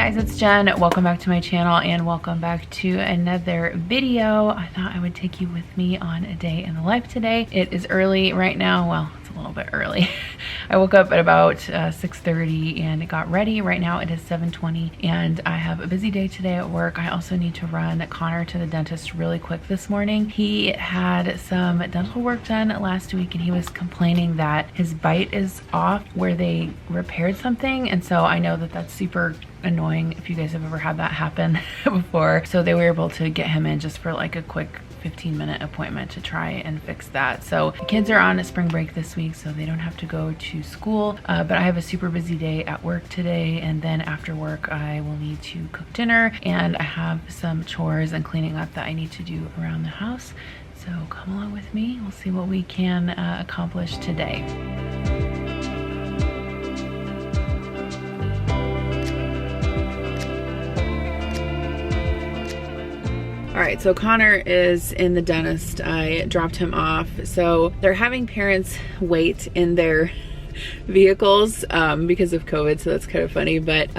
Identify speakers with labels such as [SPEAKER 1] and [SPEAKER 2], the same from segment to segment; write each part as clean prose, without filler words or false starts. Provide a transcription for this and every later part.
[SPEAKER 1] guys, it's Jen. Welcome back to my channel and welcome back to another video. I thought I would take you with me on a day in the life today. It is early right now. Well, it's a little bit early. I woke up at about 6:30 and got ready. Right now it is 7:20 and I have a busy day today at work. I also need to run Connor to the dentist really quick this morning. He had some dental work done last week and he was complaining that his bite is off where they repaired something, and so I know that that's super annoying if you guys have ever had that happen before. So they were able to get him in just for like a quick 15-minute appointment to try and fix that. So the kids are on a spring break this week, so they don't have to go to school, but I have a super busy day at work today, and then after work I will need to cook dinner and I have some chores and cleaning up that I need to do around the house. So come along with me, we'll see what we can accomplish today. All right, so Connor is in the dentist. I dropped him off. So they're having parents wait in their vehicles because of COVID, so that's kind of funny. But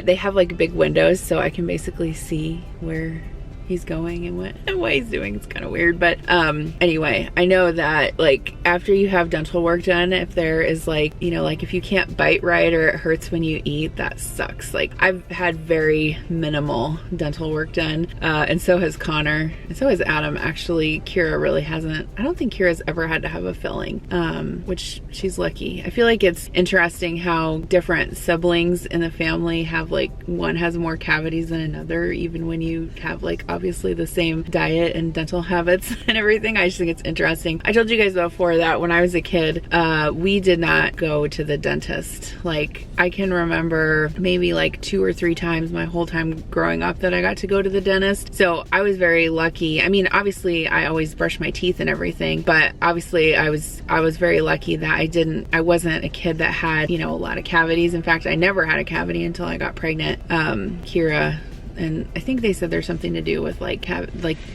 [SPEAKER 1] they have like big windows, so I can basically see where he's going and what he's doing. It's kind of weird, but anyway, I know that like after you have dental work done, if there is like, you know, like if you can't bite right or it hurts when you eat, that sucks. Like I've had very minimal dental work done, and so has Connor, and so has Adam. Actually, Kira really hasn't. I don't think Kira's ever had to have a filling, which she's lucky. I feel like it's interesting how different siblings in the family have, like, one has more cavities than another, even when you have like obviously the same diet and dental habits and everything. I just think it's interesting. I told you guys before that when I was a kid, we did not go to the dentist. Like I can remember maybe like 2 or 3 times my whole time growing up that I got to go to the dentist. So I was very lucky. I mean, obviously I always brush my teeth and everything, but obviously I was very lucky that I wasn't a kid that had, you know, a lot of cavities. In fact, I never had a cavity until I got pregnant. Kira, and I think they said there's something to do with like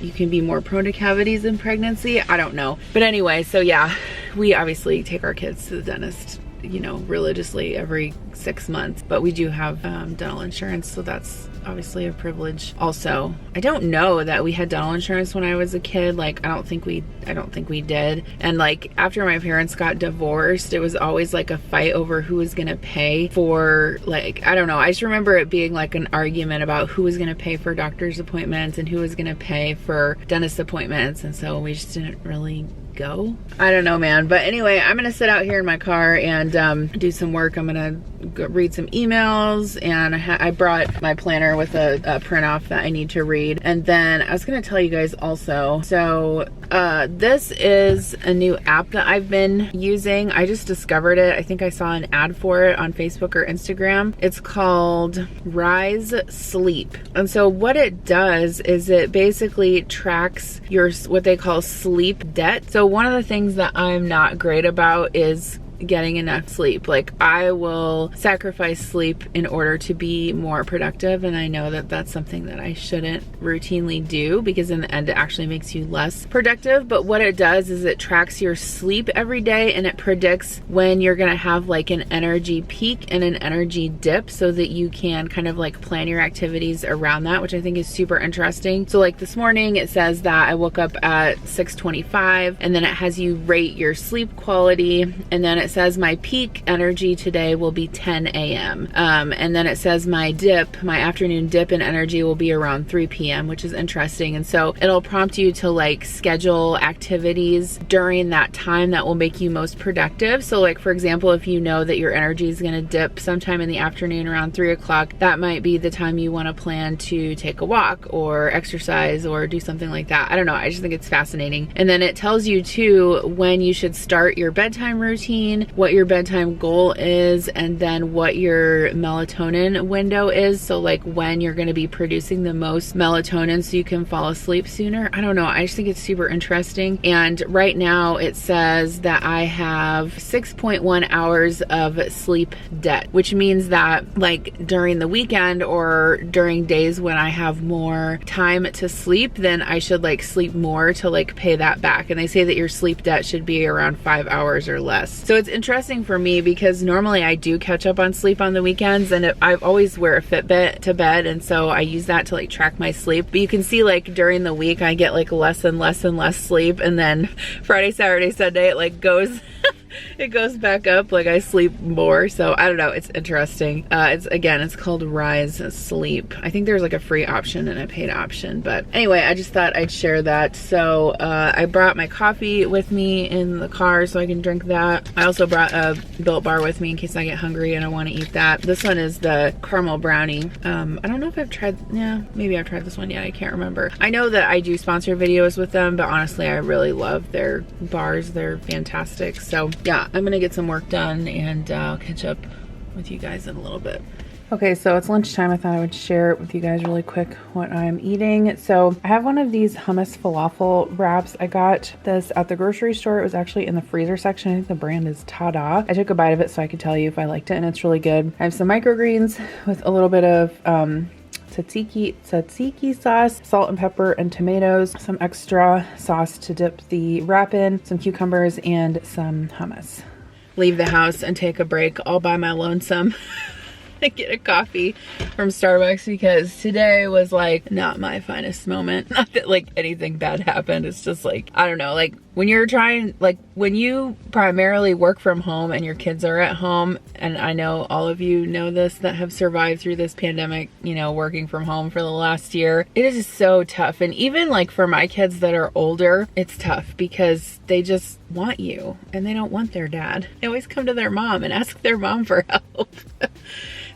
[SPEAKER 1] you can be more prone to cavities in pregnancy. I don't know. But anyway, so yeah, we obviously take our kids to the dentist, you know, religiously every 6 months, but we do have dental insurance, so that's obviously a privilege. Also, I don't know that we had dental insurance when I was a kid. Like I don't think we did. And like after my parents got divorced, it was always like a fight over who was gonna pay for, like, I don't know, I just remember it being like an argument about who was gonna pay for doctor's appointments and who was gonna pay for dentist appointments, and so we just didn't really go. I don't know, man. But anyway, I'm gonna sit out here in my car and do some work. I'm gonna read some emails, and I brought my planner with a print off that I need to read. And then I was gonna tell you guys also, so this is a new app that I've been using. I just discovered it. I think I saw an ad for it on Facebook or Instagram. It's called Rise Sleep. And so what it does is it basically tracks your, what they call sleep debt. So one of the things that I'm not great about is getting enough sleep. Like I will sacrifice sleep in order to be more productive, and I know that that's something that I shouldn't routinely do because in the end it actually makes you less productive. But what it does is it tracks your sleep every day and it predicts when you're gonna have like an energy peak and an energy dip so that you can kind of like plan your activities around that, which I think is super interesting. So like this morning it says that I woke up at 6:25, and then it has you rate your sleep quality, and then it says my peak energy today will be 10 a.m. And then it says my afternoon dip in energy will be around 3 p.m., which is interesting. And so it'll prompt you to like schedule activities during that time that will make you most productive. So like, for example, if you know that your energy is going to dip sometime in the afternoon around 3 o'clock, that might be the time you want to plan to take a walk or exercise or do something like that. I don't know. I just think it's fascinating. And then it tells you too when you should start your bedtime routine, what your bedtime goal is, and then what your melatonin window is. So like when you're going to be producing the most melatonin so you can fall asleep sooner. I don't know. I just think it's super interesting. And right now it says that I have 6.1 hours of sleep debt, which means that like during the weekend or during days when I have more time to sleep, then I should like sleep more to like pay that back. And they say that your sleep debt should be around 5 hours or less. So it's interesting for me because normally I do catch up on sleep on the weekends, and I always wear a Fitbit to bed, and so I use that to like track my sleep. But you can see like during the week I get like less and less and less sleep, and then Friday, Saturday, Sunday it like goes it goes back up, like I sleep more. So I don't know, it's interesting. It's called Rise Sleep. I think there's like a free option and a paid option, but anyway, I just thought I'd share that. So I brought my coffee with me in the car so I can drink that. I also brought a Built Bar with me in case I get hungry and I want to eat that. This one is the caramel brownie. I don't know if I've tried, yeah, maybe I've tried this one yet, I can't remember. I know that I do sponsor videos with them, but honestly I really love their bars. They're fantastic. So yeah, I'm gonna get some work done, and I'll catch up with you guys in a little bit. Okay, so it's lunchtime. I thought I would share with you guys really quick what I'm eating. So I have one of these hummus falafel wraps. I got this at the grocery store. It was actually in the freezer section. I think the brand is Tada. I took a bite of it so I could tell you if I liked it, and it's really good. I have some microgreens with a little bit of tzatziki sauce, salt and pepper and tomatoes, some extra sauce to dip the wrap in, some cucumbers, and some hummus. Leave the house and take a break all by my lonesome. I get a coffee from Starbucks because today was like not my finest moment. Not that like anything bad happened. It's just like, I don't know, like when you're trying, like when you primarily work from home and your kids are at home, and I know all of you know this that have survived through this pandemic, you know, working from home for the last year, it is so tough. And even like for my kids that are older, it's tough because they just want you and they don't want their dad. They always come to their mom and ask their mom for help.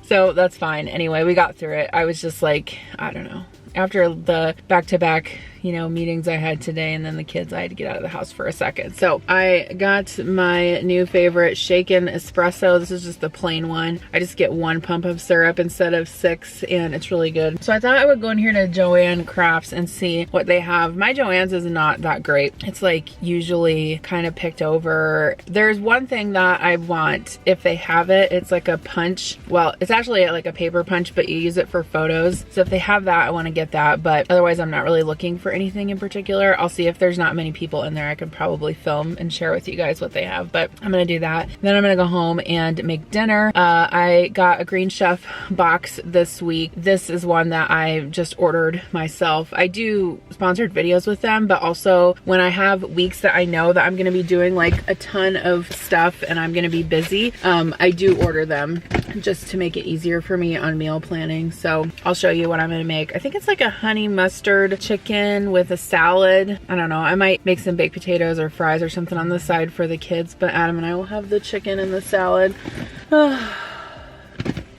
[SPEAKER 1] So that's fine. Anyway, we got through it. I was just like, I don't know. After the back-to-back, you know, meetings I had today and then the kids, I had to get out of the house for a second. So I got my new favorite shaken espresso. This is just the plain one. I just get 1 pump of syrup instead of 6, and it's really good. So I thought I would go in here to JoAnn Crafts and see what they have. My JoAnn's is not that great. It's like usually kind of picked over. There's one thing that I want if they have it. It's like a punch. Well, it's actually like a paper punch, but you use it for photos. So if they have that, I want to get that, but otherwise I'm not really looking for anything in particular. I'll see if there's not many people in there. I could probably film and share with you guys what they have, but I'm gonna do that. Then I'm gonna go home and make dinner. I got a Green Chef box this week. This is one that I just ordered myself. I do sponsored videos with them, but also when I have weeks that I know that I'm gonna be doing like a ton of stuff and I'm gonna be busy, I do order them just to make it easier for me on meal planning. So I'll show you what I'm gonna make. I think it's like a honey mustard chicken with a salad. I don't know. I might make some baked potatoes or fries or something on the side for the kids, but Adam and I will have the chicken and the salad.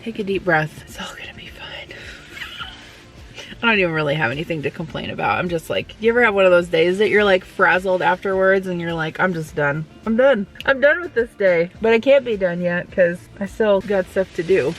[SPEAKER 1] Take a deep breath. It's all gonna be fine. I don't even really have anything to complain about. I'm just like, you ever have one of those days that you're like frazzled afterwards and you're like, I'm just done. I'm done. I'm done with this day. But I can't be done yet because I still got stuff to do.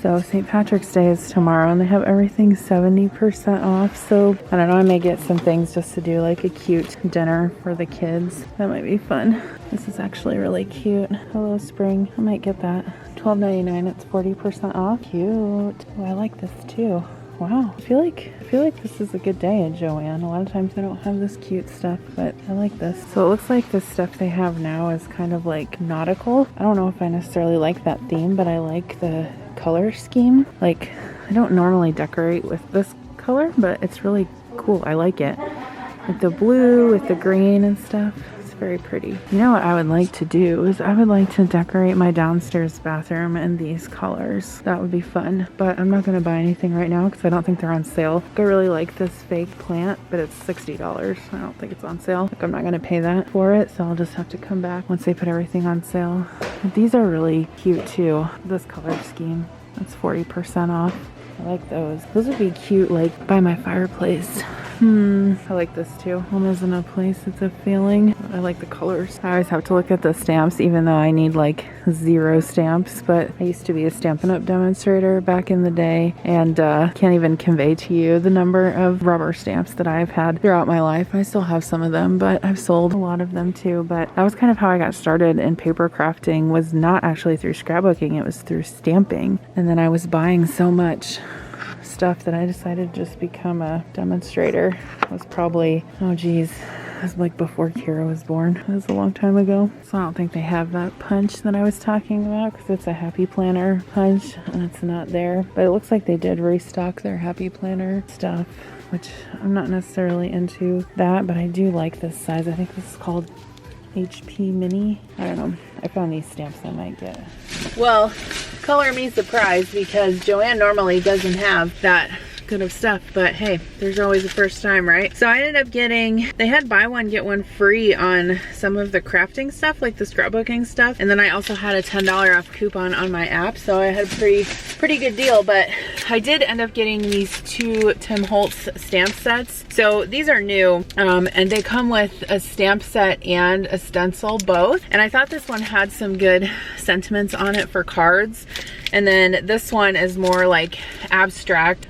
[SPEAKER 1] So St. Patrick's Day is tomorrow and they have everything 70% off. So I don't know, I may get some things just to do like a cute dinner for the kids. That might be fun. This is actually really cute. Hello Spring. I might get that. $12.99. It's 40% off. Cute. Oh, I like this too. Wow. I feel like this is a good day at JoAnn. A lot of times they don't have this cute stuff, but I like this. So it looks like the stuff they have now is kind of like nautical. I don't know if I necessarily like that theme, but I like the color scheme. Like, I don't normally decorate with this color, but it's really cool. I like it. Like the blue with the green and stuff. It's very pretty. You know what I would like to do is I would like to decorate my downstairs bathroom in these colors. That would be fun, but I'm not going to buy anything right now because I don't think they're on sale. I really like this fake plant, but it's $60. I don't think it's on sale. Like, I'm not going to pay that for it, so I'll just have to come back once they put everything on sale. But these are really cute too. This color scheme, that's 40% off. I like those. Those would be cute like by my fireplace. I like this too. Home isn't a place, it's a feeling. I like the colors. I always have to look at the stamps even though I need like 0 stamps, but I used to be a Stampin' Up! Demonstrator back in the day and can't even convey to you the number of rubber stamps that I've had throughout my life. I still have some of them, but I've sold a lot of them too. But that was kind of how I got started in paper crafting, was not actually through scrapbooking, it was through stamping. And then I was buying so much stuff that I decided to just become a demonstrator. It was probably, oh geez, It was like before Kira was born. It was a long time ago. So I don't think they have that punch that I was talking about because it's a Happy Planner punch and it's not there. But it looks like they did restock their Happy Planner stuff, which I'm not necessarily into that, but I do like this size. I think this is called HP Mini. I don't know. I found these stamps I might get. Well, color me surprised because JoAnn normally doesn't have that good of stuff, but hey, there's always a first time, right? So I ended up getting, they had buy one get one free on some of the crafting stuff, like the scrapbooking stuff, and then I also had a $10 off coupon on my app, so I had a pretty good deal. But I did end up getting these 2 Tim Holtz stamp sets. So these are new, and they come with a stamp set and a stencil both, and I thought this one had some good sentiments on it for cards. And then this one is more like abstract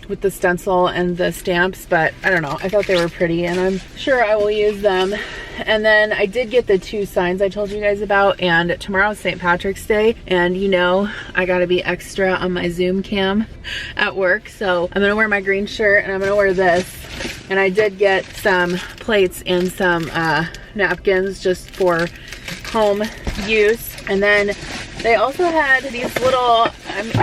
[SPEAKER 1] with the stencil and the stamps, but I don't know, I thought they were pretty and I'm sure I will use them. And then I did get the 2 signs I told you guys about, and tomorrow's St. Patrick's Day, and you know I gotta be extra on my Zoom cam at work, so I'm gonna wear my green shirt and I'm gonna wear this. And I did get some plates and some napkins just for home use. And then they also had these little,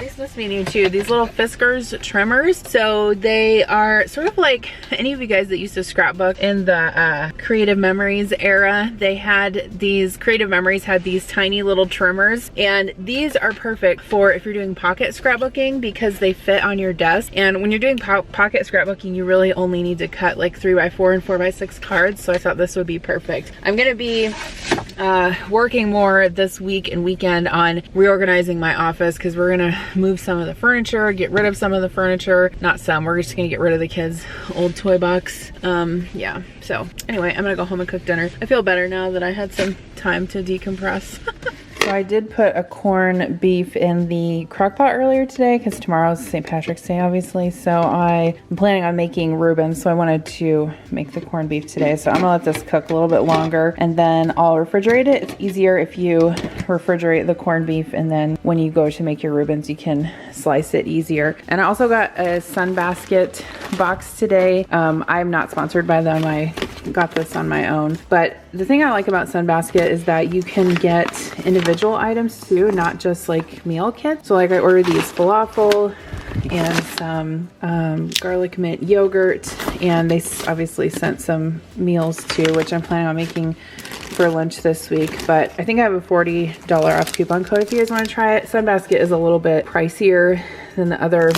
[SPEAKER 1] these must be new too, these little Fiskars trimmers. So they are sort of like any of you guys that used to scrapbook in the Creative Memories era. They had these, Creative Memories had these tiny little trimmers, and these are perfect for if you're doing pocket scrapbooking because they fit on your desk. And when you're doing pocket scrapbooking, you really only need to cut like 3x4 and 4x6 cards. So I thought this would be perfect. I'm gonna be working more this week and weekend on reorganizing my office because we're gonna move some of the furniture, get rid of some of the furniture. Not some, we're just gonna get rid of the kids' old toy box. Yeah, so anyway, I'm gonna go home and cook dinner. I feel better now that I had some time to decompress. So I did put a corned beef in the crock pot earlier today because tomorrow's St. Patrick's Day, obviously. So I'm planning on making Reubens, so I wanted to make the corned beef today. So I'm gonna let this cook a little bit longer and then I'll refrigerate it. It's easier if you refrigerate the corned beef and then when you go to make your Reubens, you can slice it easier. And I also got a Sunbasket box today. I'm not sponsored by them. I got this on my own. But the thing I like about Sunbasket is that you can get individual items too, not just like meal kits. So like I ordered these falafel and some garlic mint yogurt, and they obviously sent some meals too, which I'm planning on making for lunch this week. But I think I have a $40 off coupon code if you guys want to try it. Sunbasket is a little bit pricier than the other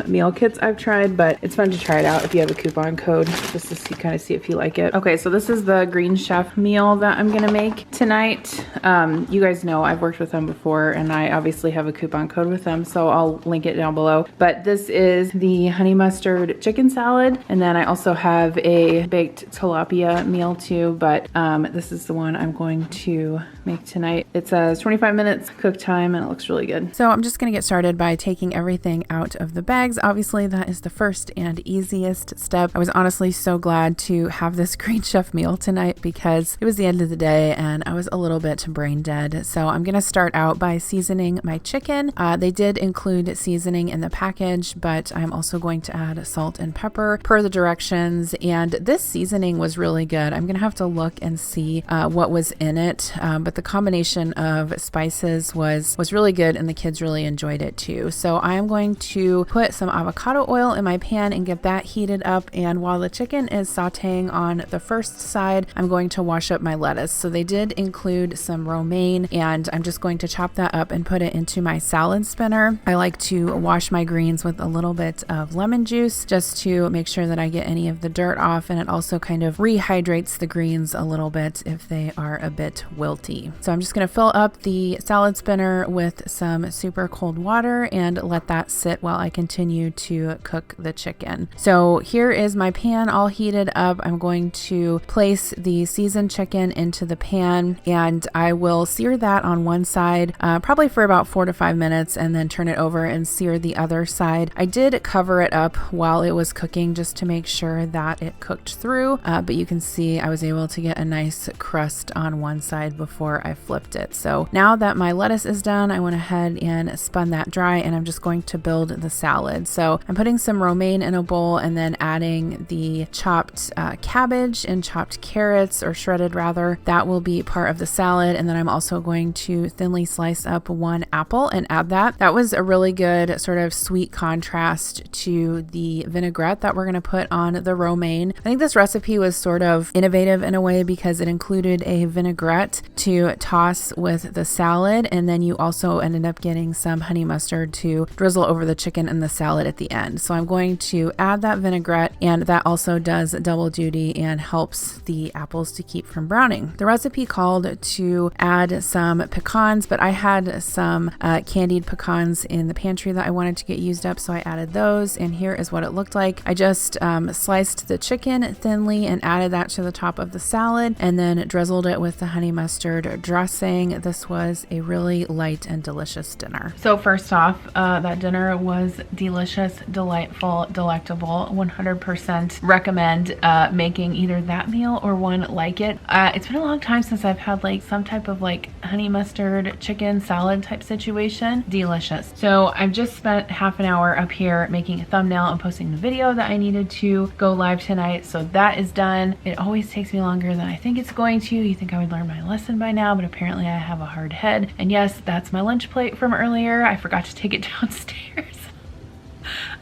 [SPEAKER 1] meal kits I've tried, but it's fun to try it out if you have a coupon code just to see, kind of see if you like it. Okay, so this is the Green Chef meal that I'm gonna make tonight. You guys know I've worked with them before and I obviously have a coupon code with them, so I'll link it down below. But this is the honey mustard chicken salad, and then I also have a baked tilapia meal too, but this is the one I'm going to make tonight. It says 25 minutes cook time and it looks really good. So I'm just gonna get started by taking everything out of the bags. Obviously that is the first and easiest step. I was honestly so glad to have this Green Chef meal tonight because it was the end of the day and I was a little bit brain dead. So I'm gonna start out by seasoning my chicken. They did include seasoning in the package, but I'm also going to add salt and pepper per the directions, and this seasoning was really good. I'm gonna have to look and see what was in it, but the combination of spices was really good and the kids really enjoyed it too. So I am going to put some avocado oil in my pan and get that heated up, and while the chicken is sauteing on the first side, I'm going to wash up my lettuce. So they did include some romaine, and I'm just going to chop that up and put it into my salad spinner. I like to wash my greens with a little bit of lemon juice just to make sure that I get any of the dirt off, and it also kind of rehydrates the greens a little bit if they are a bit wilty. So I'm just going to fill up the salad spinner with some super cold water and let that sit while I continue to cook the chicken. So here is my pan all heated up. I'm going to place the seasoned chicken into the pan and I will sear that on one side, probably for about 4 to 5 minutes, and then turn it over and sear the other side. I did cover it up while it was cooking just to make sure that it cooked through, but you can see I was able to get a nice crust on one side before I flipped it. So now that my lettuce is done, I went ahead and spun that dry, and I'm just going going to build the salad. So I'm putting some romaine in a bowl and then adding the chopped cabbage and chopped carrots, or shredded rather. That will be part of the salad. And then I'm also going to thinly slice up one apple and add that. That was a really good sort of sweet contrast to the vinaigrette that we're going to put on the romaine. I think this recipe was sort of innovative in a way because it included a vinaigrette to toss with the salad, and then you also ended up getting some honey mustard to drizzle over the chicken and the salad at the end. So I'm going to add that vinaigrette, and that also does double duty and helps the apples to keep from browning. The recipe called to add some pecans, but I had some candied pecans in the pantry that I wanted to get used up, so I added those, and here is what it looked like. I just sliced the chicken thinly and added that to the top of the salad, and then drizzled it with the honey mustard dressing. This was a really light and delicious dinner. So first off, that dinner was delicious, delightful, delectable. 100% recommend making either that meal or one like it. It's been a long time since I've had like some type of like honey mustard chicken salad type situation. Delicious. So I've just spent half an hour up here making a thumbnail and posting the video that I needed to go live tonight. So that is done. It always takes me longer than I think it's going to. You think I would learn my lesson by now, but apparently I have a hard head. And yes, that's my lunch plate from earlier. I forgot to take it downstairs.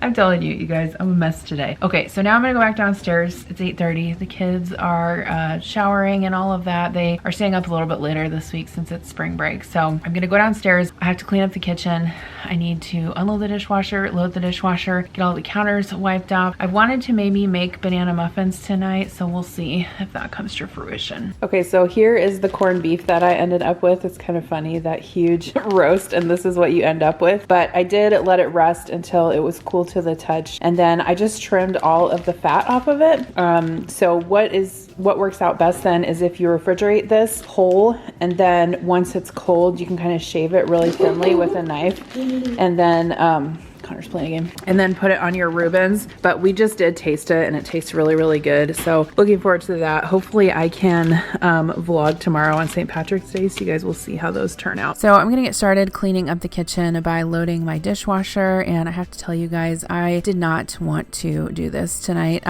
[SPEAKER 1] I'm telling you, you guys, I'm a mess today. Okay, so now I'm gonna go back downstairs. It's 8:30. The kids are showering and all of that. They are staying up a little bit later this week since it's spring break. So I'm gonna go downstairs. I have to clean up the kitchen. I need to unload the dishwasher, load the dishwasher, get all the counters wiped off. I wanted to maybe make banana muffins tonight, so we'll see if that comes to fruition. Okay, so here is the corned beef that I ended up with. It's kind of funny, that huge roast, and this is what you end up with. But I did let it rest until it was cool to the touch, and then I just trimmed all of the fat off of it. So what works out best then is if you refrigerate this whole, and then once it's cold you can kind of shave it really thinly with a knife, and then Connor's playing a game, and then put it on your Reubens. But we just did taste it and it tastes really, really good. So looking forward to that. Hopefully I can vlog tomorrow on St. Patrick's Day, so you guys will see how those turn out. So I'm gonna get started cleaning up the kitchen by loading my dishwasher, and I have to tell you guys, I did not want to do this tonight.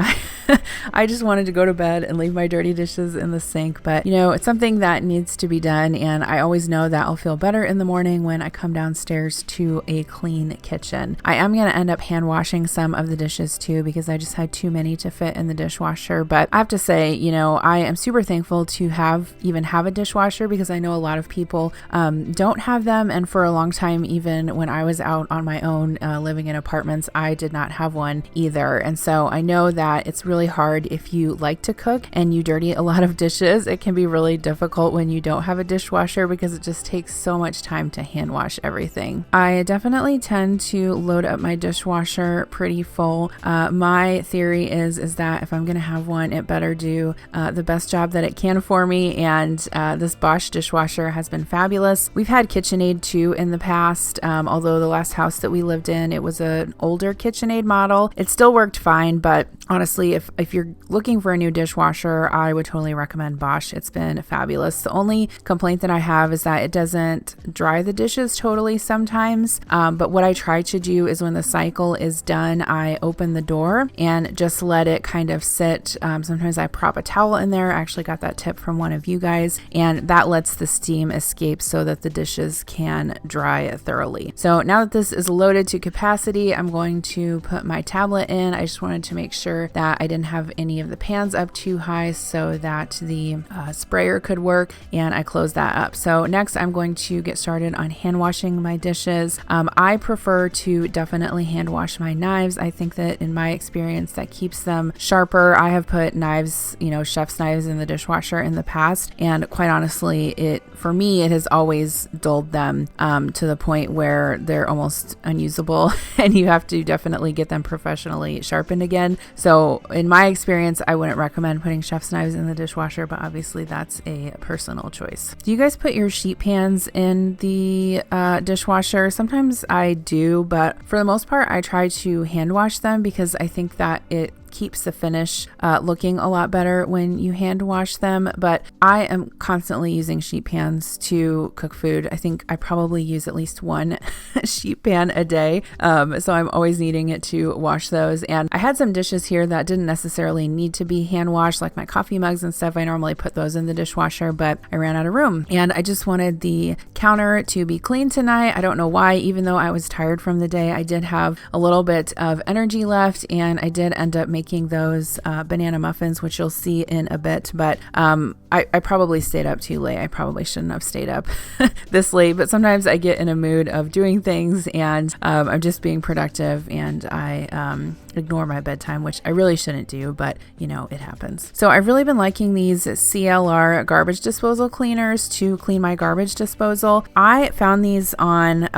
[SPEAKER 1] I just wanted to go to bed and leave my dirty dishes in the sink, but you know, it's something that needs to be done, and I always know that I'll feel better in the morning when I come downstairs to a clean kitchen. I am going to end up hand washing some of the dishes too, because I just had too many to fit in the dishwasher. But I have to say, you know, I am super thankful to even have a dishwasher, because I know a lot of people don't have them. And for a long time, even when I was out on my own living in apartments, I did not have one either. And so I know that it's really hard if you like to cook and you dirty a lot of dishes. It can be really difficult when you don't have a dishwasher, because it just takes so much time to hand wash everything. I definitely tend to load up my dishwasher pretty full. My theory is that if I'm gonna have one, it better do the best job that it can for me, and this Bosch dishwasher has been fabulous. We've had KitchenAid too in the past, although the last house that we lived in, it was an older KitchenAid model. It still worked fine, but honestly, if you're looking for a new dishwasher, I would totally recommend Bosch. It's been fabulous. The only complaint that I have is that it doesn't dry the dishes totally sometimes, but what I try to do is when the cycle is done, I open the door and just let it kind of sit. Sometimes I prop a towel in there. I actually got that tip from one of you guys, and that lets the steam escape so that the dishes can dry thoroughly. So now that this is loaded to capacity, I'm going to put my tablet in. I just wanted to make sure that I didn't have any of the pans up too high so that the sprayer could work, and I closed that up. So next I'm going to get started on hand washing my dishes. I prefer to definitely hand wash my knives. I think that in my experience that keeps them sharper. I have put knives, you know, chef's knives in the dishwasher in the past, and quite honestly, for me, it has always dulled them to the point where they're almost unusable and you have to definitely get them professionally sharpened again. So in my experience, I wouldn't recommend putting chef's knives in the dishwasher, but obviously that's a personal choice. Do you guys put your sheet pans in the dishwasher? Sometimes I do, but for the most part, I try to hand wash them because I think that it keeps the finish looking a lot better when you hand wash them. But I am constantly using sheet pans to cook food. I think I probably use at least one sheet pan a day. So I'm always needing it to wash those. And I had some dishes here that didn't necessarily need to be hand washed, like my coffee mugs and stuff. I normally put those in the dishwasher, but I ran out of room. And I just wanted the counter to be clean tonight. I don't know why, even though I was tired from the day, I did have a little bit of energy left, and I did end up making those banana muffins, which you'll see in a bit. But I probably stayed up too late. I probably shouldn't have stayed up this late, but sometimes I get in a mood of doing things and I'm just being productive, and I ignore my bedtime, which I really shouldn't do, but you know, it happens. So I've really been liking these CLR garbage disposal cleaners to clean my garbage disposal. I found these on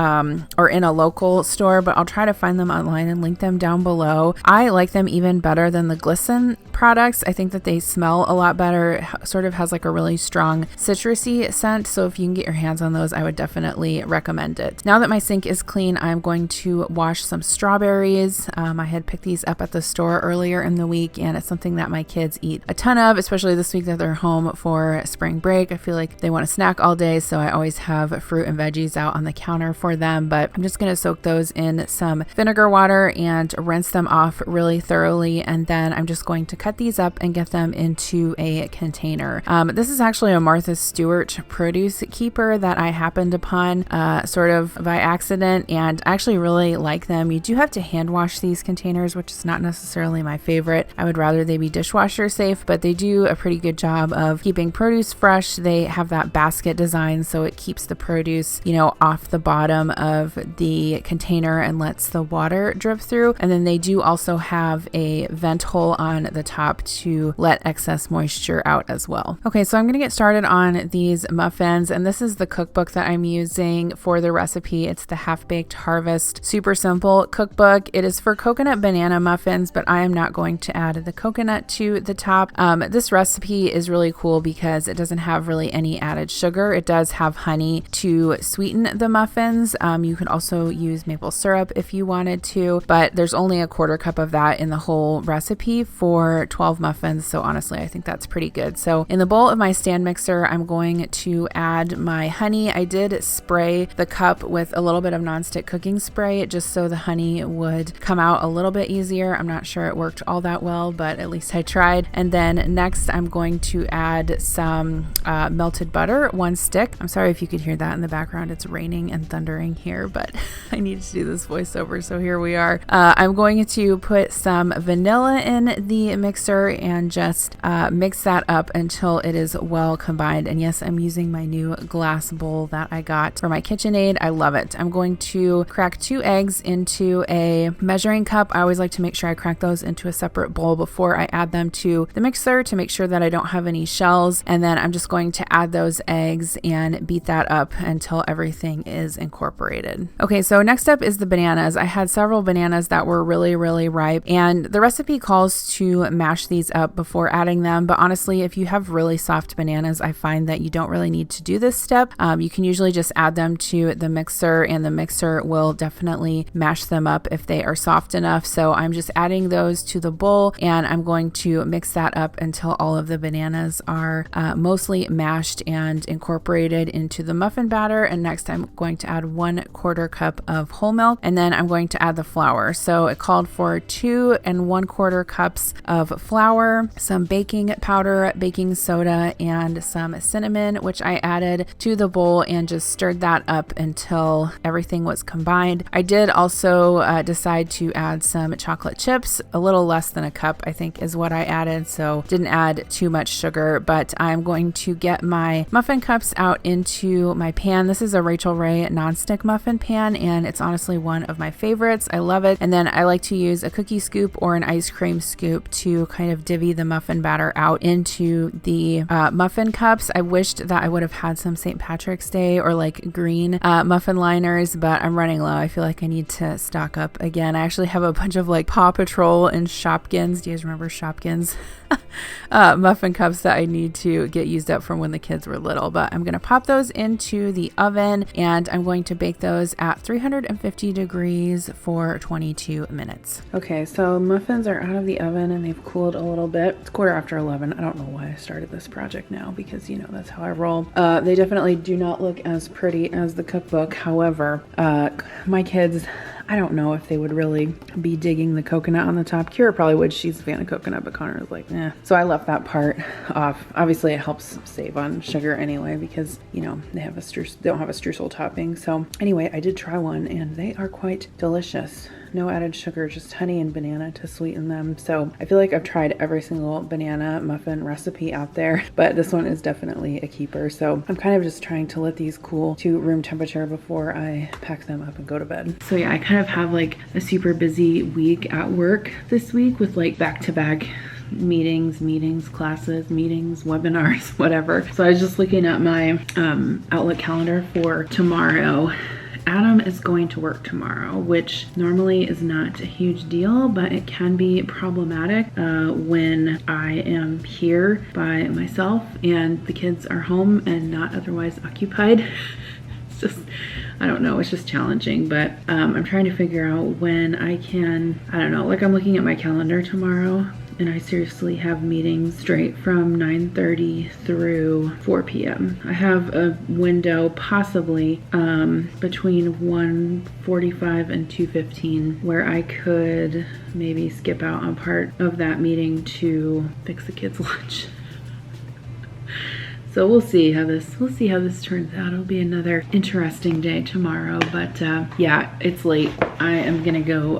[SPEAKER 1] or in a local store, but I'll try to find them online and link them down below. I like them even better than the Glisten products. I think that they smell a lot better. It sort of has like a really strong citrusy scent. So if you can get your hands on those, I would definitely recommend it. Now that my sink is clean, I'm going to wash some strawberries. I had picked these up at the store earlier in the week, and it's something that my kids eat a ton of, especially this week that they're home for spring break. I feel like they want to snack all day, so I always have fruit and veggies out on the counter for them. But I'm just going to soak those in some vinegar water and rinse them off really thoroughly, and then I'm just going to cut these up and get them into a container. This is actually a Martha Stewart produce keeper that I happened upon sort of by accident, and I actually really like them. You do have to hand wash these containers, which is not necessarily my favorite. I would rather they be dishwasher safe, but they do a pretty good job of keeping produce fresh. They have that basket design, so it keeps the produce, you know, off the bottom of the container and lets the water drip through. And then they do also have a vent hole on the top to let excess moisture out as well. Okay, so I'm going to get started on these muffins, and this is the cookbook that I'm using for the recipe. It's the Half-Baked Harvest Super Simple Cookbook. It is for coconut banana muffins, but I am not going to add the coconut to the top. This recipe is really cool because it doesn't have really any added sugar. It does have honey to sweeten the muffins. You can also use maple syrup if you wanted to, but there's only a 1/4 cup of that in the whole recipe for 12 muffins. So honestly, I think that's pretty good. So in the bowl of my stand mixer, I'm going to add my honey. I did spray the cup with a little bit of nonstick cooking spray just so the honey would come out a little bit easier. I'm not sure it worked all that well, but at least I tried. And then next I'm going to add some melted butter, 1 stick. I'm sorry if you could hear that in the background. It's raining and thundering here, but I need to do this voiceover, so here we are. I'm going to put some vanilla in the mixer and just mix that up until it is well combined. And yes, I'm using my new glass bowl that I got for my KitchenAid. I love it. I'm going to crack 2 eggs into a measuring cup. I always like to make sure I crack those into a separate bowl before I add them to the mixer to make sure that I don't have any shells. And then I'm just going to add those eggs and beat that up until everything is incorporated. Okay, so next up is the bananas. I had several bananas that were really ripe, and the recipe calls to mash these up before adding them. But honestly, if you have really soft bananas, I find that you don't really need to do this step. You can usually just add them to the mixer, and the mixer will definitely mash them up if they are soft enough. So I'm just adding those to the bowl, and I'm going to mix that up until all of the bananas are mostly mashed and incorporated into the muffin batter. And next I'm going to add 1/4 cup of whole milk, and then I'm going to add the flour. So it called for 2 1/4 cups of flour, some baking powder, baking soda, and some cinnamon, which I added to the bowl and just stirred that up until everything was combined. I did also decide to add some chocolate chips. A little less than a cup, I think, is what I added, so didn't add too much sugar. But I'm going to get my muffin cups out into my pan. This is a Rachel Ray nonstick muffin pan, and it's honestly one of my favorites. I love it. And then I like to use a cookie scoop or an ice cream scoop to kind of divvy the muffin batter out into the muffin cups. I wished that I would have had some St. Patrick's Day or like green muffin liners, but I'm running low. I feel like I need to stock up again. I actually have a bunch of like Paw Patrol and Shopkins. Do you guys remember Shopkins? Muffin cups that I need to get used up from when the kids were little. But I'm going to pop those into the oven, and I'm going to bake those at 350 degrees for 22 minutes. Okay, so muffins muffins are out of the oven and they've cooled a little bit. It's 11:15. I don't know why I started this project now because, you know, that's how I roll. They definitely do not look as pretty as the cookbook. However, my kids, I don't know if they would really be digging the coconut on the top. Kira probably would. She's a fan of coconut, but Connor was like, eh. So I left that part off. Obviously, it helps save on sugar anyway because, you know, they don't have a streusel topping. So anyway, I did try one and they are quite delicious. No added sugar, just honey and banana to sweeten them. So I feel like I've tried every single banana muffin recipe out there, but this one is definitely a keeper. So I'm kind of just trying to let these cool to room temperature before I pack them up and go to bed. So yeah, I kind of have like a super busy week at work this week with like back-to-back meetings, classes, webinars, whatever. So I was just looking at my Outlook calendar for tomorrow. Adam is going to work tomorrow, which normally is not a huge deal, but it can be problematic when I am here by myself and the kids are home and not otherwise occupied. It's just, I don't know, it's just challenging, but I'm trying to figure out when I can, I don't know, like I'm looking at my calendar tomorrow and I seriously have meetings straight from 9:30 through 4 p.m. I have a window possibly between 1:45 and 2:15 where I could maybe skip out on part of that meeting to fix the kids' lunch. So we'll see how this turns out. It'll be another interesting day tomorrow, but yeah, it's late. I am gonna go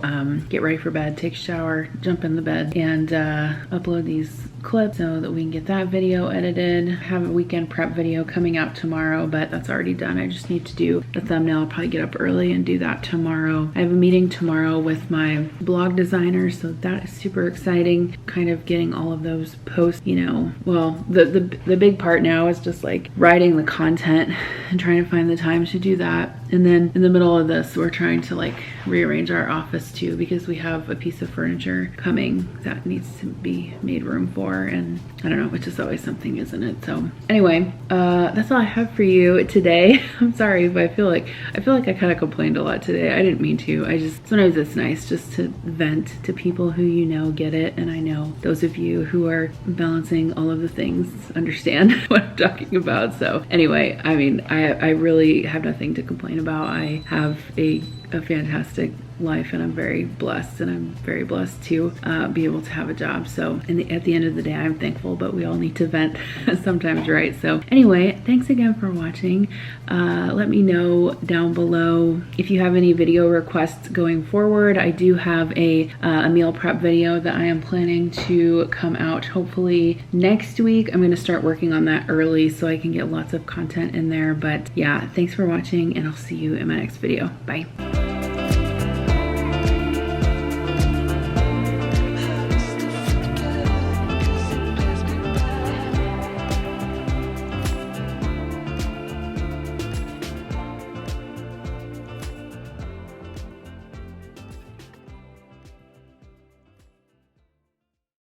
[SPEAKER 1] get ready for bed, take a shower, jump in the bed, and upload these clips so that we can get that video edited. I have a weekend prep video coming out tomorrow, but that's already done. I just need to do the thumbnail. I'll probably get up early and do that tomorrow. I have a meeting tomorrow with my blog designer, so that is super exciting. Kind of getting all of those posts, you know, well, the big part now is just like writing the content and trying to find the time to do that. And then in the middle of this, we're trying to like rearrange our office too, because we have a piece of furniture coming that needs to be made room for. And I don't know, it's just always something, isn't it? So anyway, that's all I have for you today. I'm sorry, but I feel like I kind of complained a lot today. I didn't mean to. I just, sometimes it's nice just to vent to people who, you know, get it. And I know those of you who are balancing all of the things understand what I'm talking about. So anyway, I mean, I really have nothing to complain about. I have a fantastic life and I'm very blessed, and I'm very blessed to be able to have a job. So at the end of the day, I'm thankful, but we all need to vent sometimes, right? So anyway, thanks again for watching. Let me know down below if you have any video requests going forward. I do have a meal prep video that I am planning to come out hopefully next week. I'm going to start working on that early so I can get lots of content in there. But yeah, thanks for watching and I'll see you in my next video. Bye.